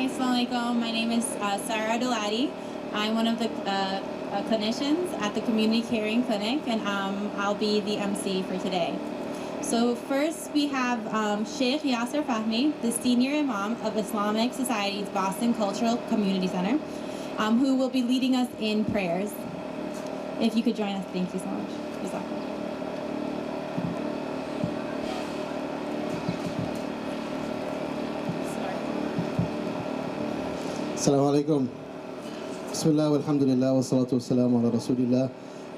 Hi, assalamu alaikum. My name is Sarah Abdullahi. I'm one of the clinicians at the Community Caring Clinic, and I'll be the MC for today. So first we have Sheikh Yasser Fahmy, the Senior Imam of Islamic Society's Boston Cultural Community Center, who will be leading us in prayers. If you could join us, thank you so much. Assalamu alaikum. Bismillah walhamdulillah wa salatu wa salamu ala rasulillah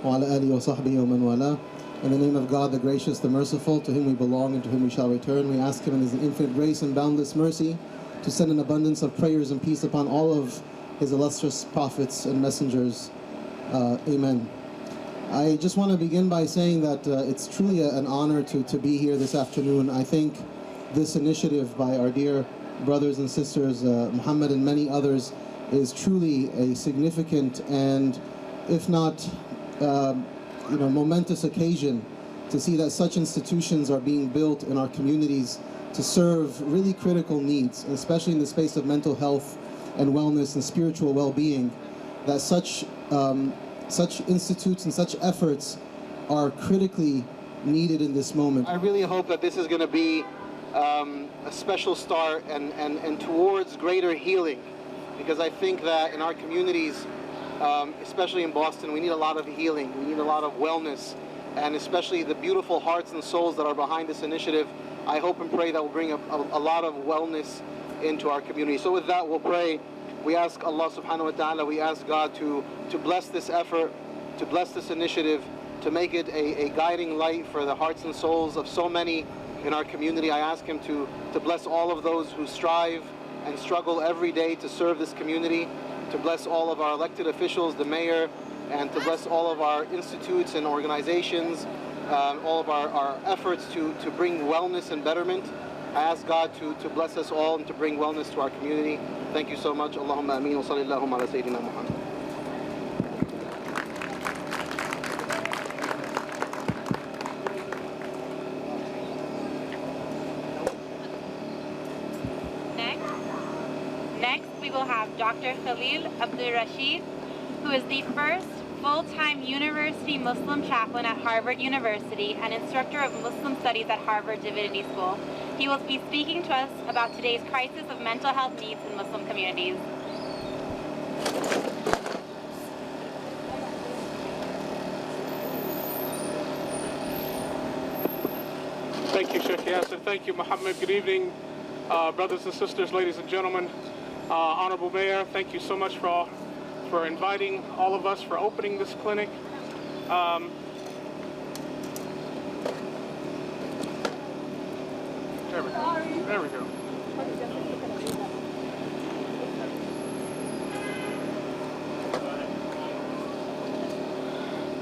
wa ala alihi wa sahbihi wa man wala. In the name of God, the gracious, the merciful, to whom we belong and to whom we shall return, we ask Him in His infinite grace and boundless mercy to send an abundance of prayers and peace upon all of His illustrious prophets and messengers. Amen. I just want to begin by saying that it's truly an honor to be here this afternoon. I think this initiative by our dear brothers and sisters, Mohamed and many others, is truly a significant and, if not, momentous occasion to see that such institutions are being built in our communities to serve really critical needs, especially in the space of mental health and wellness and spiritual well-being, that such institutes and such efforts are critically needed in this moment. I really hope that this is going to be a special start and towards greater healing, because I think that in our communities, especially in Boston, we need a lot of healing, we need a lot of wellness, and especially the beautiful hearts and souls that are behind this initiative. I hope and pray that will bring a lot of wellness into our community. So with that, we'll pray. We ask Allah subhanahu wa ta'ala, we ask God to bless this effort, to bless this initiative, to make it a guiding light for the hearts and souls of so many in our community. I ask Him to bless all of those who strive and struggle every day to serve this community, to bless all of our elected officials, the mayor, and to bless all of our institutes and organizations, all of our efforts to bring wellness and betterment. I ask God to bless us all and to bring wellness to our community. Thank you so much. Allahumma ameen wa sallallahu ala Sayyidina Muhammad. Next, we will have Dr. Khalil Abdul Rashid, who is the first full-time university Muslim chaplain at Harvard University and instructor of Muslim studies at Harvard Divinity School. He will be speaking to us about today's crisis of mental health needs in Muslim communities. Thank you, Sheikh Yasser. Thank you, Mohamed. Good evening, brothers and sisters, ladies and gentlemen. Honorable Mayor, thank you so much for inviting all of us, for opening this clinic. There we go.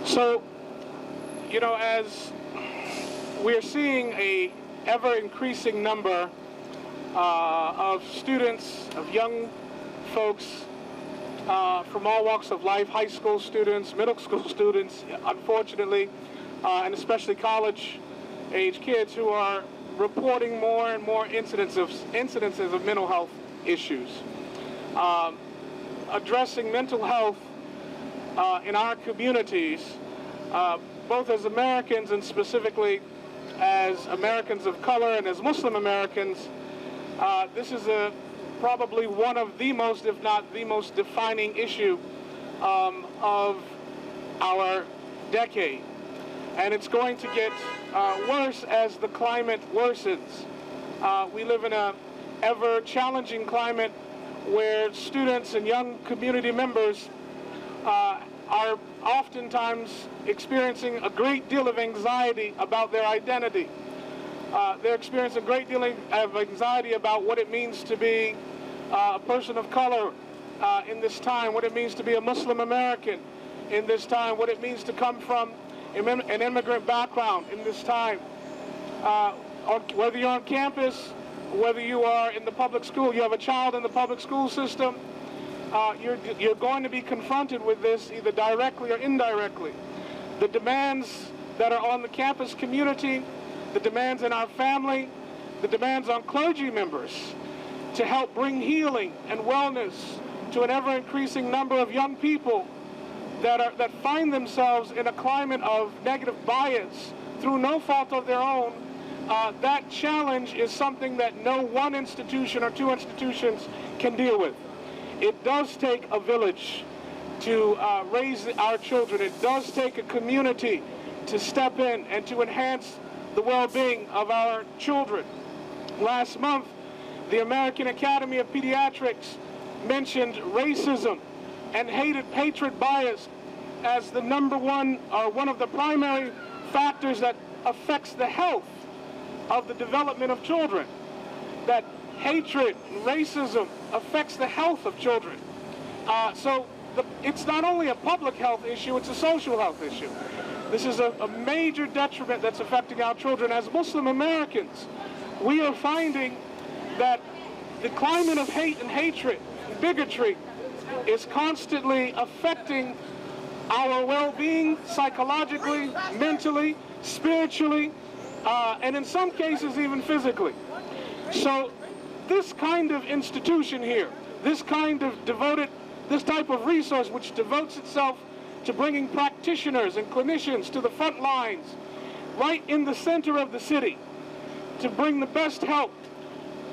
So, as we're seeing a ever-increasing number of students, of young folks from all walks of life, high school students, middle school students, unfortunately, and especially college-age kids who are reporting more and more incidences of mental health issues. Addressing mental health in our communities, both as Americans and specifically as Americans of color and as Muslim Americans, this is probably one of the most, if not the most defining issue of our decade. And it's going to get worse as the climate worsens. We live in an ever-challenging climate where students and young community members are oftentimes experiencing a great deal of anxiety about their identity. They're experiencing a great deal of anxiety about what it means to be a person of color in this time, what it means to be a Muslim American in this time, what it means to come from an immigrant background in this time. Whether you're on campus, whether you are in the public school, you have a child in the public school system, you're going to be confronted with this either directly or indirectly. The demands that are on the campus community, the demands in our family, the demands on clergy members, to help bring healing and wellness to an ever-increasing number of young people that find themselves in a climate of negative bias through no fault of their own. That challenge is something that no one institution or two institutions can deal with. It does take a village to raise our children. It does take a community to step in and to enhance the well-being of our children. Last month, the American Academy of Pediatrics mentioned racism and hatred bias as the number one or one of the primary factors that affects the health of the development of children. That hatred and racism affects the health of children. It's not only a public health issue, it's a social health issue. This is a major detriment that's affecting our children. As Muslim Americans, we are finding that the climate of hate and hatred and bigotry is constantly affecting our well-being psychologically, mentally, spiritually, and in some cases even physically. So this kind of institution here, this type of resource which devotes itself to bringing practitioners and clinicians to the front lines, right in the center of the city, to bring the best help,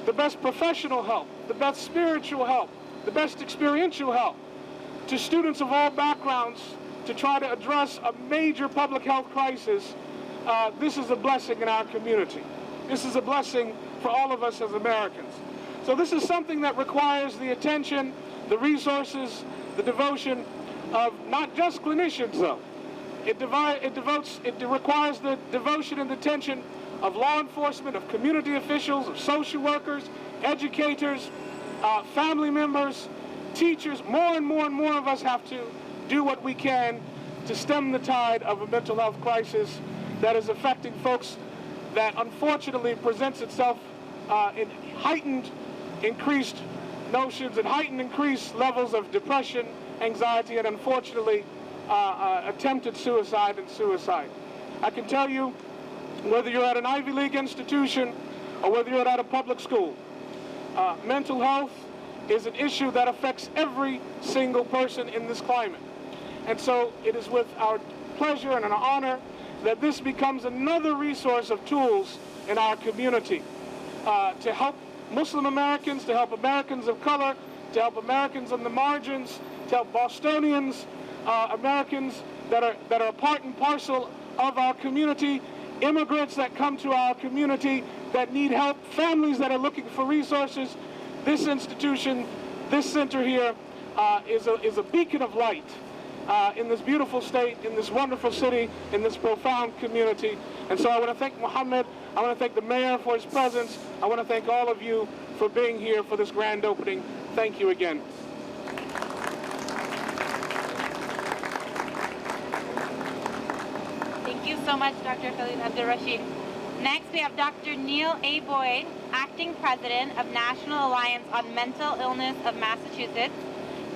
the best professional help, the best spiritual help, the best experiential help to students of all backgrounds to try to address a major public health crisis. This is a blessing in our community. This is a blessing for all of us as Americans. So this is something that requires the attention, the resources, the devotion of not just clinicians, though. It requires the devotion and attention of law enforcement, of community officials, of social workers, educators, family members, teachers. More and more and more of us have to do what we can to stem the tide of a mental health crisis that is affecting folks that unfortunately presents itself in heightened, increased notions and heightened, increased levels of depression, anxiety, and unfortunately attempted suicide and suicide. I can tell you, whether you're at an Ivy League institution or whether you're at a public school, mental health is an issue that affects every single person in this climate. And so it is with our pleasure and an honor that this becomes another resource of tools in our community to help Muslim Americans, to help Americans of color, to help Americans on the margins, to help Bostonians, Americans that are a part and parcel of our community, immigrants that come to our community that need help, families that are looking for resources. This institution, this center here, is a beacon of light in this beautiful state, in this wonderful city, in this profound community. And so I want to thank Mohamed, I want to thank the mayor for his presence, I want to thank all of you for being here for this grand opening. Thank you again. Thank you so much, Dr. Khalil Abdul-Rashid. Next, we have Dr. Neil A. Boyd, Acting President of National Alliance on Mental Illness of Massachusetts.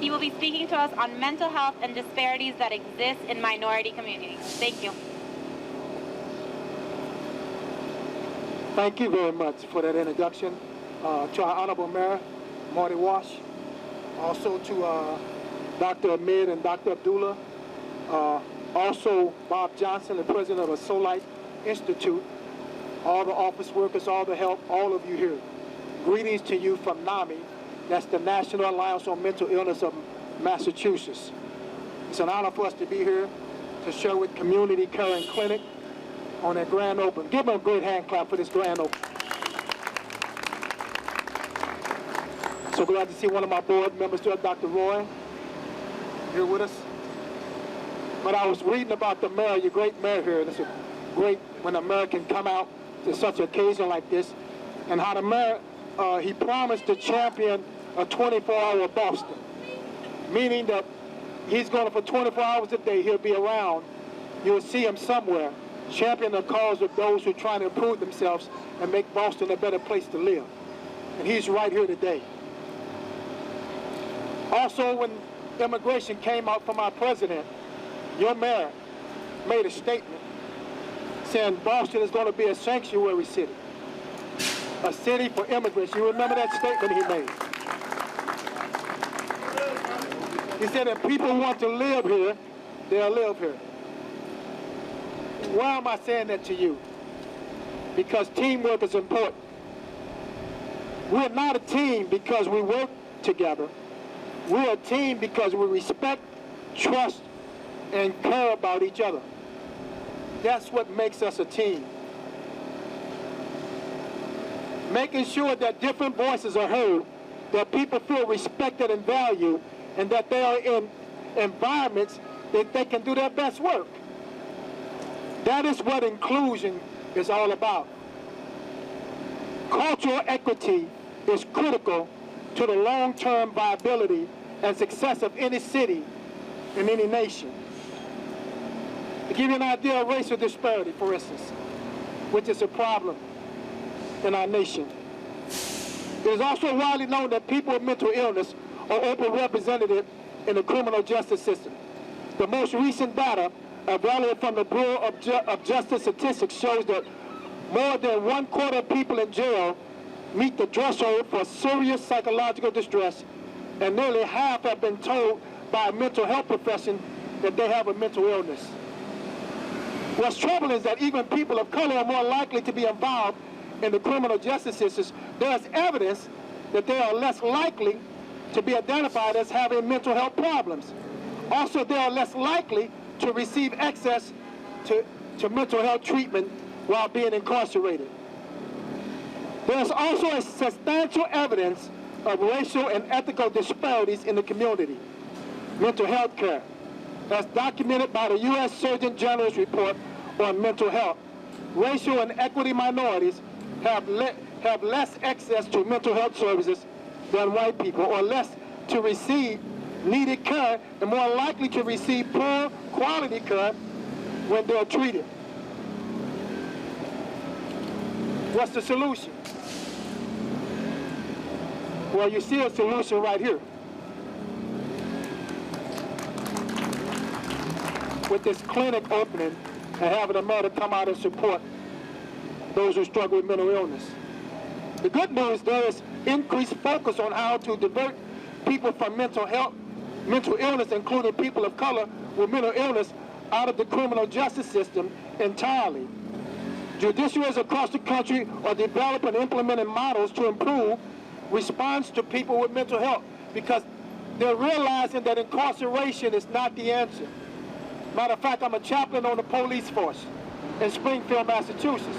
He will be speaking to us on mental health and disparities that exist in minority communities. Thank you. Thank you very much for that introduction to our Honorable Mayor, Marty Walsh, also to Dr. Ahmed and Dr. Abdullah, also Bob Johnson, the president of the Solite Institute, all the office workers, all the help, all of you here. Greetings to you from NAMI, that's the National Alliance on Mental Illness of Massachusetts. It's an honor for us to be here to share with Community Caring Clinic on their grand opening. Give them a great hand clap for this grand opening. So glad to see one of my board members here, Dr. Roy, here with us. But I was reading about the mayor, your great mayor here, and it's a great when an American come out to such an occasion like this, and how the mayor, he promised to champion a 24-hour Boston, meaning that he's going to, for 24 hours a day, he'll be around. You'll see him somewhere, champion the cause of those who are trying to improve themselves and make Boston a better place to live. And he's right here today. Also, when immigration came out from our president, your mayor made a statement saying Boston is going to be a sanctuary city, a city for immigrants. You remember that statement he made? He said if people want to live here, they'll live here. Why am I saying that to you? Because teamwork is important. We're not a team because we work together. We're a team because we respect, trust, and care about each other. That's what makes us a team. Making sure that different voices are heard, that people feel respected and valued, and that they are in environments that they can do their best work. That is what inclusion is all about. Cultural equity is critical to the long-term viability and success of any city and any nation. To give you an idea of racial disparity, for instance, which is a problem in our nation. It is also widely known that people with mental illness are overrepresented in the criminal justice system. The most recent data available from the Bureau of Justice Statistics shows that more than 1/4 of people in jail meet the threshold for serious psychological distress, and nearly half have been told by a mental health profession that they have a mental illness. What's troubling is that even people of color are more likely to be involved in the criminal justice systems. There's evidence that they are less likely to be identified as having mental health problems. Also, they are less likely to receive access to mental health treatment while being incarcerated. There's also a substantial evidence of racial and ethical disparities in the community. Mental health care, as documented by the U.S. Surgeon General's report on mental health. Racial and equity minorities have less access to mental health services than white people, or less to receive needed care, and more likely to receive poor quality care when they're treated. What's the solution? Well, you see a solution right here. With this clinic opening and having Ahmed come out and support those who struggle with mental illness. The good news, there is increased focus on how to divert people from mental illness, including people of color with mental illness, out of the criminal justice system entirely. Judiciaries across the country are developing and implementing models to improve response to people with mental health, because they're realizing that incarceration is not the answer. Matter of fact, I'm a chaplain on the police force in Springfield, Massachusetts.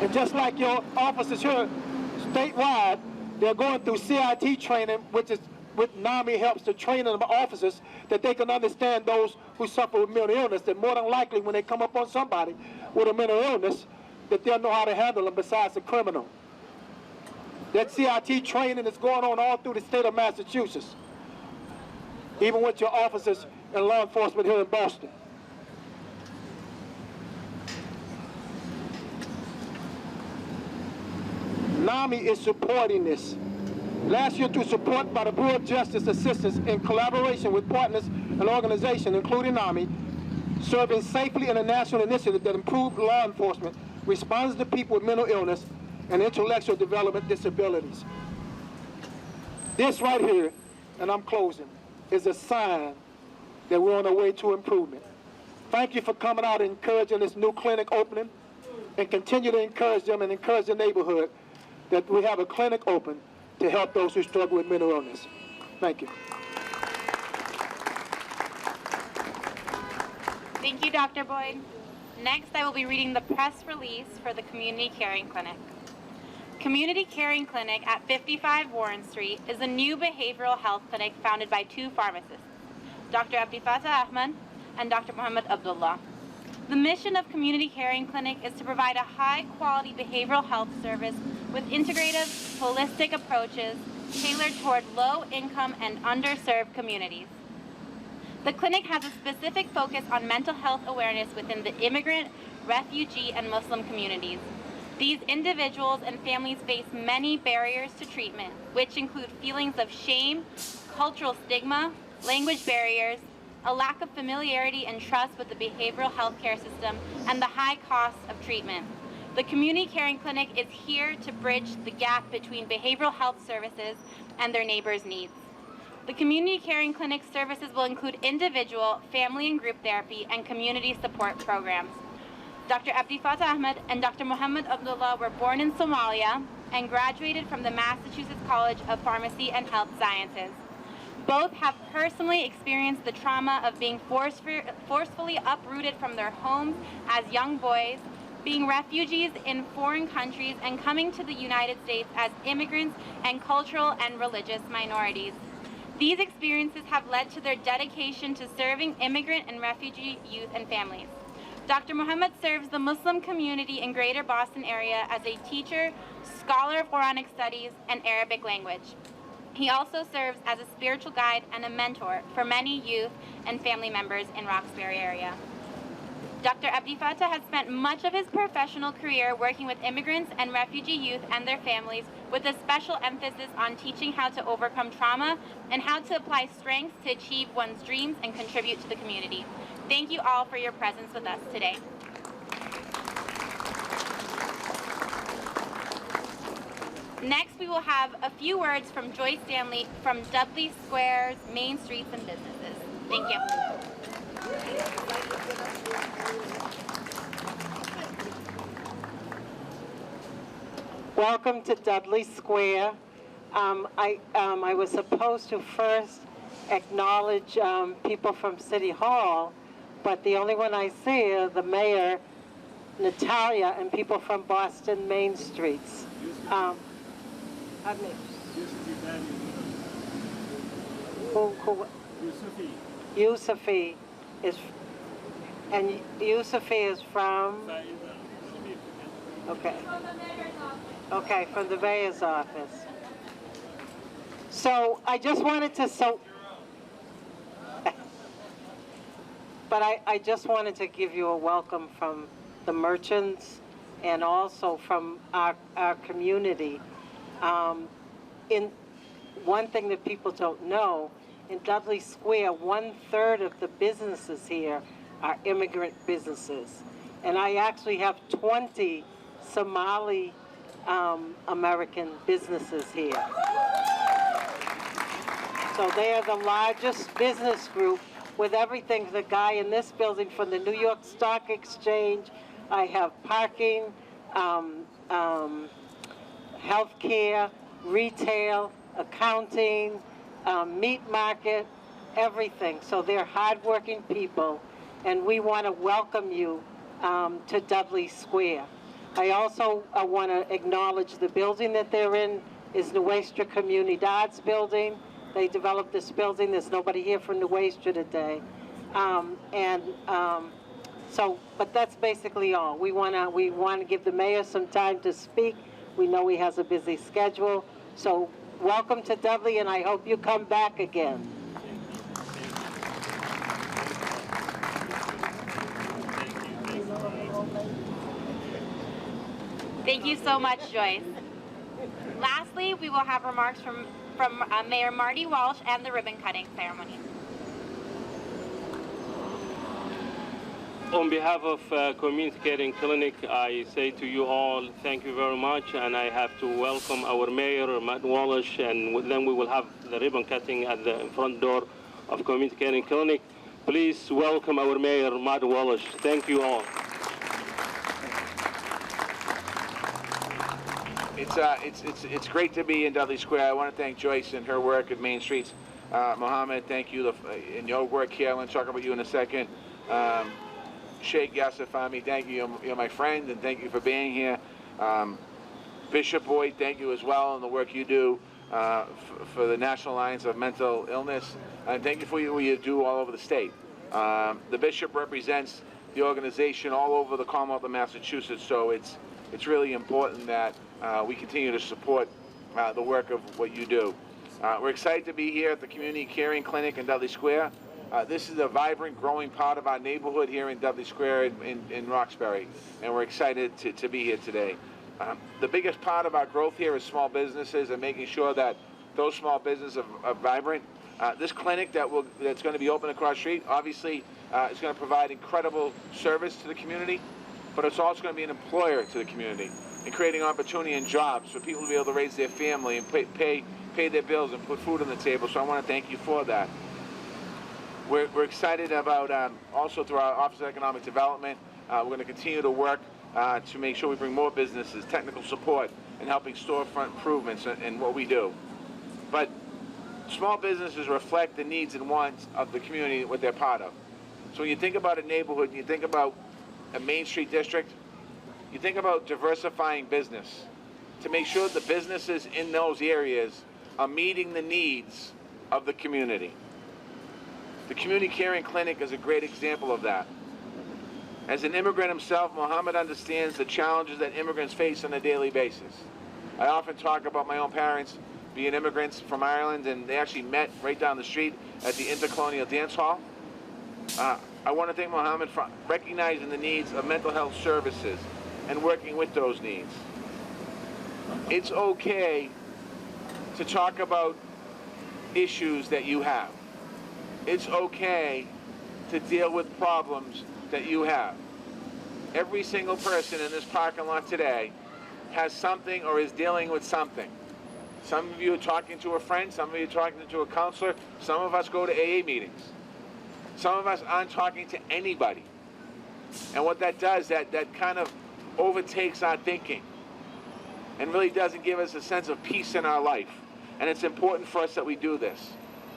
And just like your officers here, statewide, they're going through CIT training, which NAMI helps to train them officers that they can understand those who suffer with mental illness, that more than likely when they come up on somebody with a mental illness, that they'll know how to handle them besides a criminal. That CIT training is going on all through the state of Massachusetts, even with your officers and law enforcement here in Boston. NAMI is supporting this. Last year, through support by the Bureau of Justice Assistance in collaboration with partners and organizations, including NAMI, serving safely in a national initiative that improved law enforcement, responds to people with mental illness and intellectual development disabilities. This right here, and I'm closing, is a sign that we're on our way to improvement. Thank you for coming out and encouraging this new clinic opening, and continue to encourage them and encourage the neighborhood that we have a clinic open to help those who struggle with mental illness. Thank you. Thank you, Dr. Boyd. Next, I will be reading the press release for the Community Caring Clinic. Community Caring Clinic at 55 Warren Street is a new behavioral health clinic founded by two pharmacists, Dr. Abdifatah Ahmed and Dr. Mohamed Abdullahi. The mission of Community Caring Clinic is to provide a high-quality behavioral health service with integrative, holistic approaches tailored toward low-income and underserved communities. The clinic has a specific focus on mental health awareness within the immigrant, refugee, and Muslim communities. These individuals and families face many barriers to treatment, which include feelings of shame, cultural stigma, language barriers, a lack of familiarity and trust with the behavioral health care system, and the high cost of treatment. The Community Caring Clinic is here to bridge the gap between behavioral health services and their neighbors' needs. The Community Caring Clinic services will include individual, family, and group therapy and community support programs. Dr. Abdifatah Ahmed and Dr. Mohamed Abdullahi were born in Somalia and graduated from the Massachusetts College of Pharmacy and Health Sciences. Both have personally experienced the trauma of being forcefully uprooted from their homes as young boys, being refugees in foreign countries, and coming to the United States as immigrants and cultural and religious minorities. These experiences have led to their dedication to serving immigrant and refugee youth and families. Dr. Mohamed serves the Muslim community in Greater Boston area as a teacher, scholar of Quranic studies, and Arabic language. He also serves as a spiritual guide and a mentor for many youth and family members in Roxbury area. Dr. Abdifatah has spent much of his professional career working with immigrants and refugee youth and their families, with a special emphasis on teaching how to overcome trauma and how to apply strengths to achieve one's dreams and contribute to the community. Thank you all for your presence with us today. Next, we will have a few words from Joyce Stanley from Dudley Square's Main Streets and Businesses. Thank you. Welcome to Dudley Square. I was supposed to first acknowledge people from City Hall, but the only one I see are the mayor, Natalia, and people from Boston Main Streets. Ahmed. Yusufi is, and Yusufi is from? Okay. Okay, from the mayor's office. So I just wanted to, but I just wanted to give you a welcome from the merchants and also from our community. In one thing that people don't know, in Dudley Square, 1/3 of the businesses here are immigrant businesses. And I actually have 20 Somali American businesses here. So they are the largest business group with everything. The guy in this building from the New York Stock Exchange, I have parking, healthcare, retail, accounting, meat market, everything. So they're hardworking people, and we want to welcome you to Dudley Square. I also want to acknowledge the building that they're in is Nuestra Comunidad's building. They developed this building. There's nobody here from Nuestra today. But that's basically all. We want to give the mayor some time to speak. We know he has a busy schedule. So welcome to Dudley, and I hope you come back again. Thank you so much, Joyce. Lastly, we will have remarks from Mayor Marty Walsh and the ribbon cutting ceremony. On behalf of Community Caring Clinic, I say to you all, thank you very much, and I have to welcome our Mayor, Matt Walsh, and then we will have the ribbon cutting at the front door of Community Caring Clinic. Please welcome our Mayor, Matt Walsh. Thank you all. It's great to be in Dudley Square. I want to thank Joyce and her work at Main Streets. Mohamed, thank you in your work here. I want to talk about you in a second. Sheikh Yasser Fahmy, thank you. You're my friend, and thank you for being here. Bishop Boyd, thank you as well in the work you do for the National Alliance of Mental Illness. And thank you for what you do all over the state. The Bishop represents the organization all over the Commonwealth of Massachusetts, so it's really important that we continue to support the work of what you do. We're excited to be here at the Community Caring Clinic in Dudley Square. This is a vibrant, growing part of our neighborhood here in Dudley Square in Roxbury, and we're excited to be here today. The biggest part of our growth here is small businesses and making sure that those small businesses are vibrant. This clinic that's going to be open across the street, obviously, is going to provide incredible service to the community. but it's also going to be an employer to the community and creating opportunity and jobs for people to be able to raise their family and pay their bills and put food on the table. So I want to thank you for that. We're excited about also through our Office of Economic Development, we're going to continue to work to make sure we bring more businesses, technical support, and helping storefront improvements in what we do. But small businesses reflect the needs and wants of the community, what they're part of. So when you think about a neighborhood, you think about a Main Street district, you think about diversifying business to make sure the businesses in those areas are meeting the needs of the community. The Community Caring Clinic is a great example of that. As an immigrant himself, Mohamed understands the challenges that immigrants face on a daily basis. I often talk about my own parents being immigrants from Ireland, and they actually met right down the street at the Intercolonial Dance Hall. I want to thank Mohamed for recognizing the needs of mental health services and working with those needs. It's okay to talk about issues that you have. It's okay to deal with problems that you have. Every single person in this parking lot today has something or is dealing with something. Some of you are talking to a friend, some of you are talking to a counselor, some of us go to AA meetings. Some of us aren't talking to anybody. And what that does, that kind of overtakes our thinking and really doesn't give us a sense of peace in our life. And it's important for us that we do this,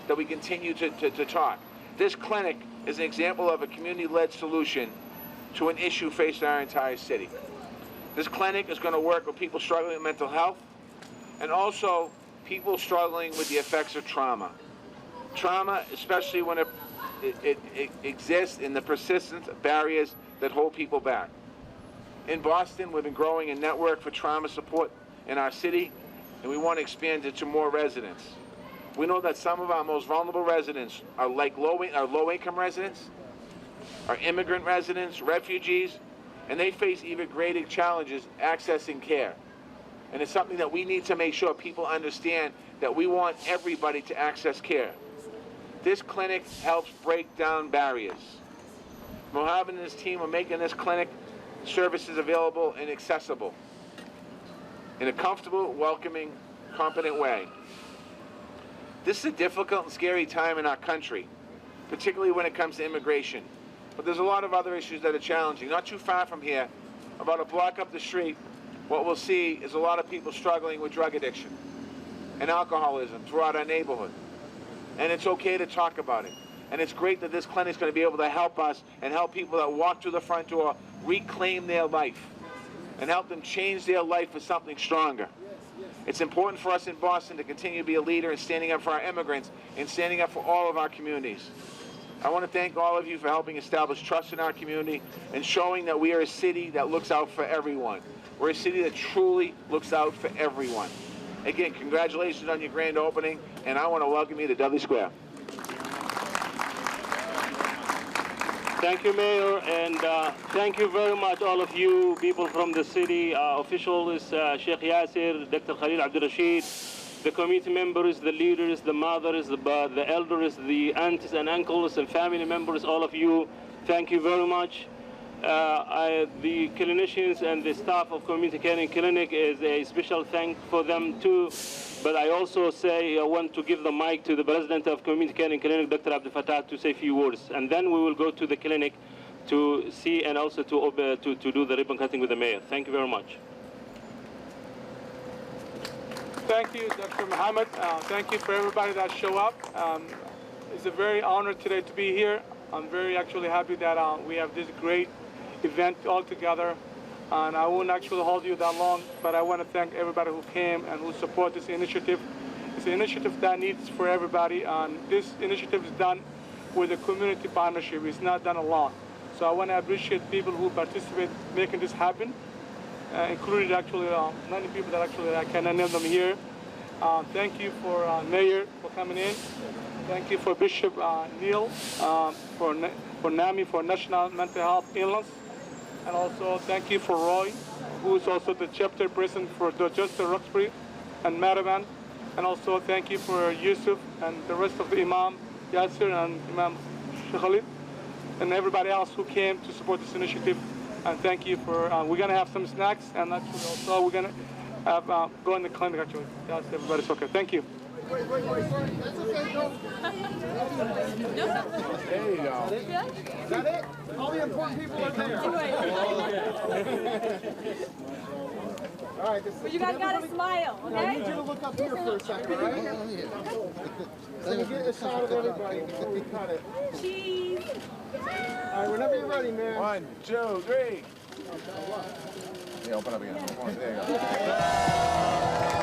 that we continue to talk. This clinic is an example of a community-led solution to an issue facing our entire city. This clinic is going to work with people struggling with mental health and also people struggling with the effects of trauma. Trauma, especially when it exists in the persistent barriers that hold people back. In Boston, we've been growing a network for trauma support in our city, and we want to expand it to more residents. We know that some of our most vulnerable residents are like low-income residents, are immigrant residents, refugees, and they face even greater challenges accessing care. And it's something that we need to make sure people understand, that we want everybody to access care. This clinic helps break down barriers. Mohamed and his team are making this clinic services available and accessible in a comfortable, welcoming, competent way. This is a difficult and scary time in our country, particularly when it comes to immigration. But there's a lot of other issues that are challenging. Not too far from here, about a block up the street, what we'll see is a lot of people struggling with drug addiction and alcoholism throughout our neighborhood. And it's okay to talk about it. And it's great that this clinic is going to be able to help us and help people that walk through the front door reclaim their life and help them change their life for something stronger. It's important for us in Boston to continue to be a leader in standing up for our immigrants and standing up for all of our communities. I want to thank all of you for helping establish trust in our community and showing that we are a city that looks out for everyone. We're a city that truly looks out for everyone. Again, congratulations on your grand opening, and I want to welcome you to Dudley Square. Thank you, Mayor, and thank you very much, all of you people from the city, officials, Sheikh Yasser, Dr. Khalil Abdurrashid, the community members, the leaders, the mothers, the elders, the aunts and uncles and family members, all of you, thank you very much. The clinicians and the staff of Community Caring Clinic is a special thank for them too. But I also say I want to give the mic to the president of Community Caring Clinic, Dr. Abdifatah, to say a few words. And then we will go to the clinic to see and also to do the ribbon cutting with the mayor. Thank you very much. Thank you, Dr. Mohamed. Thank you for everybody that show up. It's a very honor today to be here. I'm very actually happy that we have this great event all together. And I won't actually hold you that long, but I want to thank everybody who came and who support this initiative. It's an initiative that needs for everybody, and this initiative is done with a community partnership. It's not done alone. So I want to appreciate people who participate making this happen, including actually many people that actually I cannot name them here. Thank you for Mayor for coming in. Thank you for Bishop Neil, for NAMI, for National Mental Health Illness. And also thank you for Roy, who is also the chapter president for Dorchester, Roxbury, and Maryland. And also thank you for Yusuf and the rest of the Imam Yasser and Imam Khalid and everybody else who came to support this initiative. And thank you for, we're going to have some snacks, and actually also we're going to have, go in the clinic actually. Yes, everybody's okay. Thank you. Wait. That's okay, go. There you go. Is that it? All the important people are there. All right, But you guys gotta smile, I okay? need you to look up here for a second, all right? So you get a shot of everybody before we cut it. Cheese. All right, whenever you're ready, man. 1, 2, 3. Yeah, open up again. There you go.